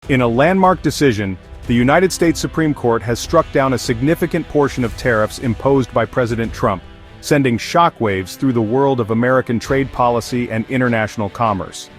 In a landmark decision, the United States Supreme Court has struck down a significant portion of tariffs imposed by President Trump, sending shockwaves through the world of American trade policy and international commerce.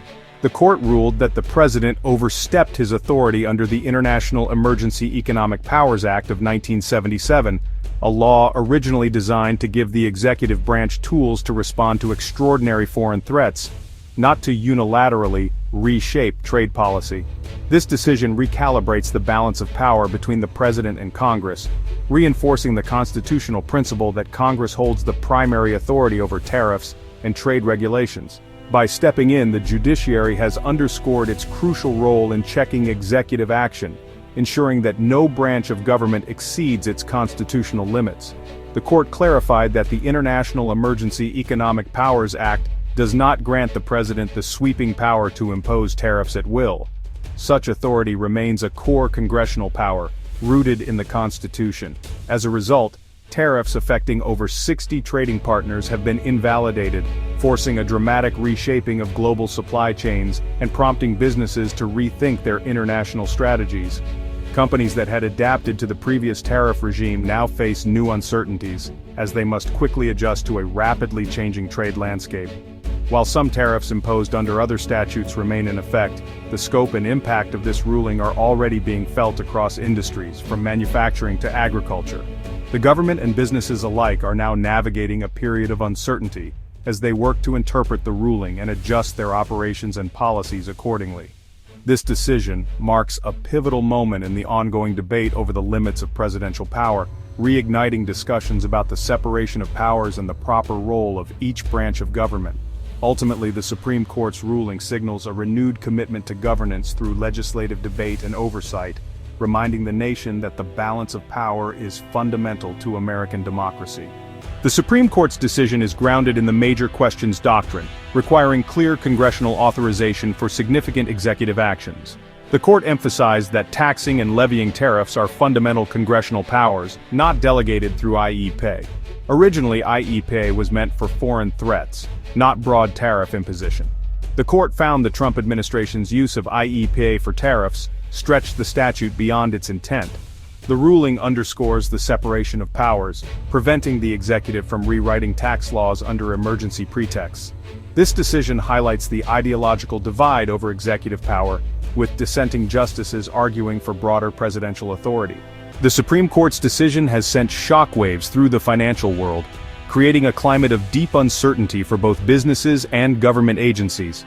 The court ruled that the president overstepped his authority under the International Emergency Economic Powers Act of 1977, a law originally designed to give the executive branch tools to respond to extraordinary foreign threats, not to unilaterally reshape trade policy. This decision recalibrates the balance of power between the president and Congress, reinforcing the constitutional principle that Congress holds the primary authority over tariffs and trade regulations. By stepping in, the judiciary has underscored its crucial role in checking executive action, ensuring that no branch of government exceeds its constitutional limits. The court clarified that the International Emergency Economic Powers Act does not grant the president the sweeping power to impose tariffs at will. Such authority remains a core congressional power, rooted in the Constitution. As a result, tariffs affecting over 60 trading partners have been invalidated, forcing a dramatic reshaping of global supply chains and prompting businesses to rethink their international strategies. Companies that had adapted to the previous tariff regime now face new uncertainties, as they must quickly adjust to a rapidly changing trade landscape. While some tariffs imposed under other statutes remain in effect, the scope and impact of this ruling are already being felt across industries, from manufacturing to agriculture. The government and businesses alike are now navigating a period of uncertainty, as they work to interpret the ruling and adjust their operations and policies accordingly. This decision marks a pivotal moment in the ongoing debate over the limits of presidential power, reigniting discussions about the separation of powers and the proper role of each branch of government. Ultimately, the Supreme Court's ruling signals a renewed commitment to governance through legislative debate and oversight, reminding the nation that the balance of power is fundamental to American democracy. The Supreme Court's decision is grounded in the major questions doctrine, requiring clear congressional authorization for significant executive actions. The court emphasized that taxing and levying tariffs are fundamental congressional powers, not delegated through IEPA. Originally, IEPA was meant for foreign threats, not broad tariff imposition. The court found the Trump administration's use of IEPA for tariffs stretched the statute beyond its intent. The ruling underscores the separation of powers, preventing the executive from rewriting tax laws under emergency pretexts. This decision highlights the ideological divide over executive power, with dissenting justices arguing for broader presidential authority. The Supreme Court's decision has sent shockwaves through the financial world, creating a climate of deep uncertainty for both businesses and government agencies.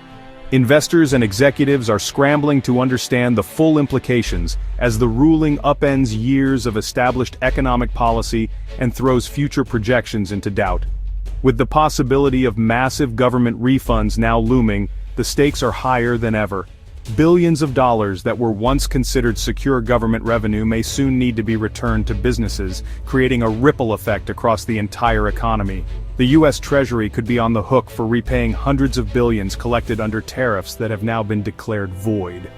Investors and executives are scrambling to understand the full implications, as the ruling upends years of established economic policy and throws future projections into doubt. With the possibility of massive government refunds now looming, the stakes are higher than ever. Billions of dollars that were once considered secure government revenue may soon need to be returned to businesses, creating a ripple effect across the entire economy. The U.S. Treasury could be on the hook for repaying hundreds of billions collected under tariffs that have now been declared void.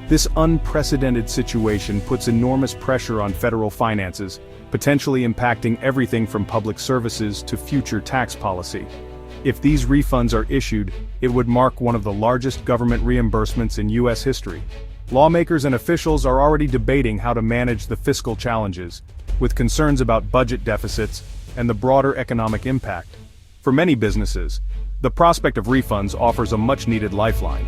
This unprecedented situation puts enormous pressure on federal finances, potentially impacting everything from public services to future tax policy. If these refunds are issued, it would mark one of the largest government reimbursements in U.S. history. Lawmakers and officials are already debating how to manage the fiscal challenges, with concerns about budget deficits and the broader economic impact. For many businesses, the prospect of refunds offers a much-needed lifeline.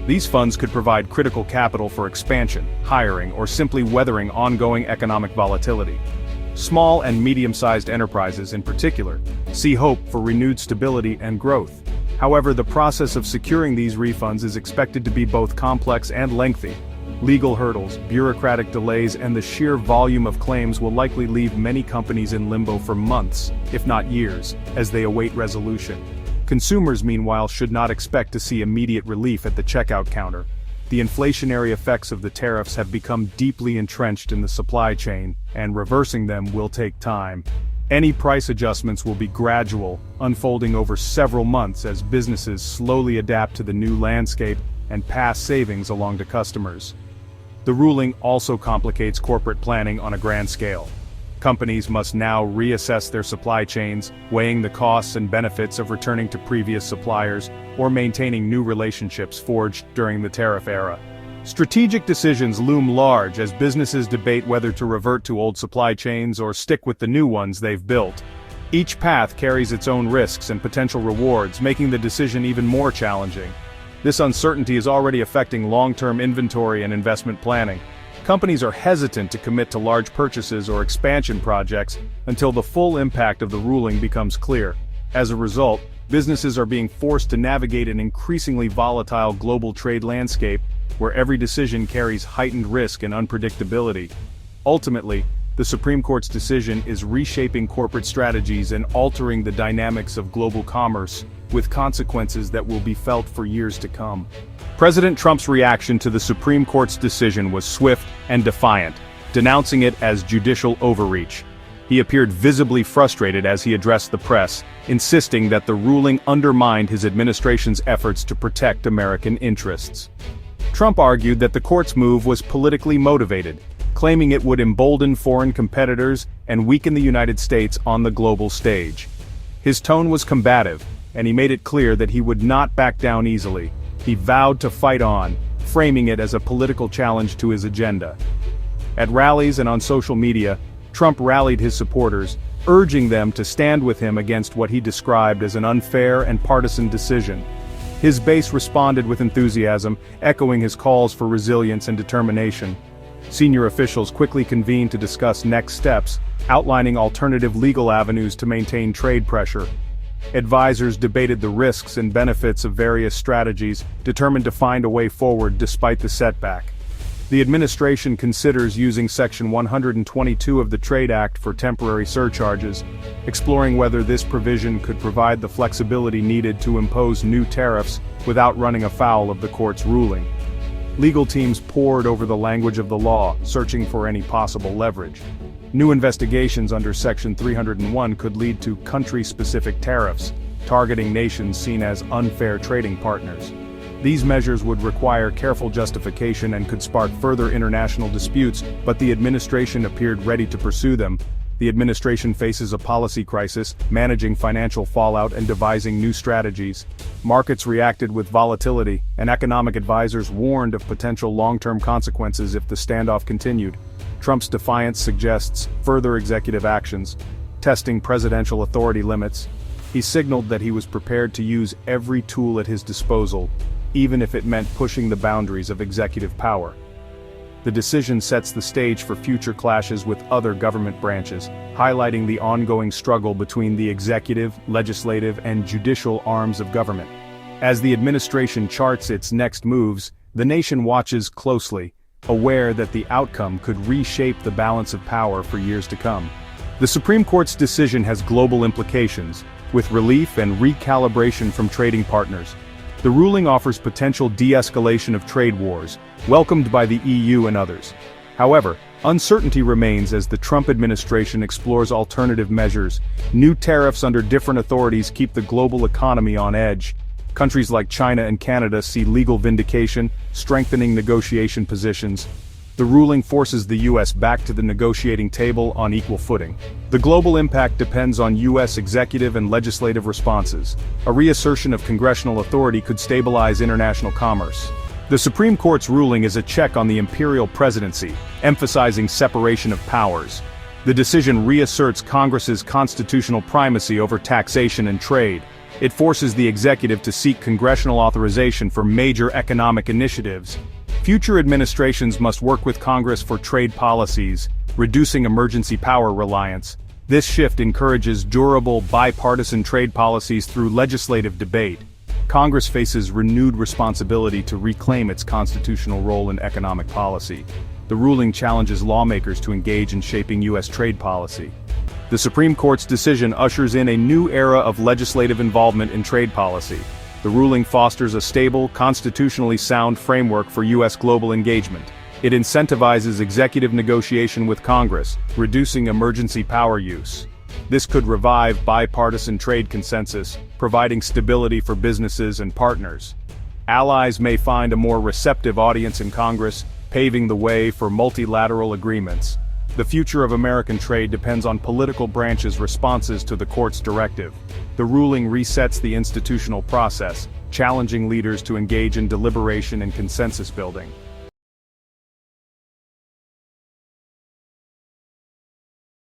These funds could provide critical capital for expansion, hiring, or simply weathering ongoing economic volatility. Small and medium-sized enterprises, in particular, see hope for renewed stability and growth. However, the process of securing these refunds is expected to be both complex and lengthy. Legal hurdles, bureaucratic delays, and the sheer volume of claims will likely leave many companies in limbo for months, if not years, as they await resolution. Consumers, meanwhile, should not expect to see immediate relief at the checkout counter. The inflationary effects of the tariffs have become deeply entrenched in the supply chain, and reversing them will take time. Any price adjustments will be gradual, unfolding over several months as businesses slowly adapt to the new landscape and pass savings along to customers. The ruling also complicates corporate planning on a grand scale. Companies must now reassess their supply chains, weighing the costs and benefits of returning to previous suppliers or maintaining new relationships forged during the tariff era. Strategic decisions loom large as businesses debate whether to revert to old supply chains or stick with the new ones they've built. Each path carries its own risks and potential rewards, making the decision even more challenging. This uncertainty is already affecting long-term inventory and investment planning. Companies are hesitant to commit to large purchases or expansion projects until the full impact of the ruling becomes clear. As a result, businesses are being forced to navigate an increasingly volatile global trade landscape where every decision carries heightened risk and unpredictability. Ultimately, the Supreme Court's decision is reshaping corporate strategies and altering the dynamics of global commerce, with consequences that will be felt for years to come. President Trump's reaction to the Supreme Court's decision was swift and defiant, denouncing it as judicial overreach. He appeared visibly frustrated as he addressed the press, insisting that the ruling undermined his administration's efforts to protect American interests. Trump argued that the court's move was politically motivated, claiming it would embolden foreign competitors and weaken the United States on the global stage. His tone was combative, and he made it clear that he would not back down easily. He vowed to fight on, framing it as a political challenge to his agenda. At rallies and on social media, Trump rallied his supporters, urging them to stand with him against what he described as an unfair and partisan decision. His base responded with enthusiasm, echoing his calls for resilience and determination. Senior officials quickly convened to discuss next steps, outlining alternative legal avenues to maintain trade pressure. Advisors debated the risks and benefits of various strategies, determined to find a way forward despite the setback. The administration considers using Section 122 of the Trade Act for temporary surcharges, exploring whether this provision could provide the flexibility needed to impose new tariffs without running afoul of the court's ruling. Legal teams pored over the language of the law, searching for any possible leverage. New investigations under Section 301 could lead to country-specific tariffs, targeting nations seen as unfair trading partners. These measures would require careful justification and could spark further international disputes, but the administration appeared ready to pursue them. The administration faces a policy crisis, managing financial fallout and devising new strategies. Markets reacted with volatility, and economic advisors warned of potential long-term consequences if the standoff continued. Trump's defiance suggests further executive actions, testing presidential authority limits. He signaled that he was prepared to use every tool at his disposal, even if it meant pushing the boundaries of executive power. The decision sets the stage for future clashes with other government branches, highlighting the ongoing struggle between the executive, legislative, and judicial arms of government. As the administration charts its next moves, the nation watches closely, aware that the outcome could reshape the balance of power for years to come. The Supreme Court's decision has global implications, with relief and recalibration from trading partners. The ruling offers potential de-escalation of trade wars, welcomed by the EU and others. However, uncertainty remains as the Trump administration explores alternative measures. New tariffs under different authorities keep the global economy on edge. Countries like China and Canada see legal vindication, strengthening negotiation positions. The ruling forces the U.S. back to the negotiating table on equal footing. The global impact depends on U.S. executive and legislative responses. A reassertion of congressional authority could stabilize international commerce. The Supreme Court's ruling is a check on the imperial presidency, emphasizing separation of powers. The decision reasserts Congress's constitutional primacy over taxation and trade. It forces the executive to seek congressional authorization for major economic initiatives. Future administrations must work with Congress for trade policies, reducing emergency power reliance. This shift encourages durable, bipartisan trade policies through legislative debate. Congress faces renewed responsibility to reclaim its constitutional role in economic policy. The ruling challenges lawmakers to engage in shaping U.S. trade policy. The Supreme Court's decision ushers in a new era of legislative involvement in trade policy. The ruling fosters a stable, constitutionally sound framework for U.S. global engagement. It incentivizes executive negotiation with Congress, reducing emergency power use. This could revive bipartisan trade consensus, providing stability for businesses and partners. Allies may find a more receptive audience in Congress, paving the way for multilateral agreements. The future of American trade depends on political branches' responses to the court's directive. The ruling resets the institutional process, challenging leaders to engage in deliberation and consensus building.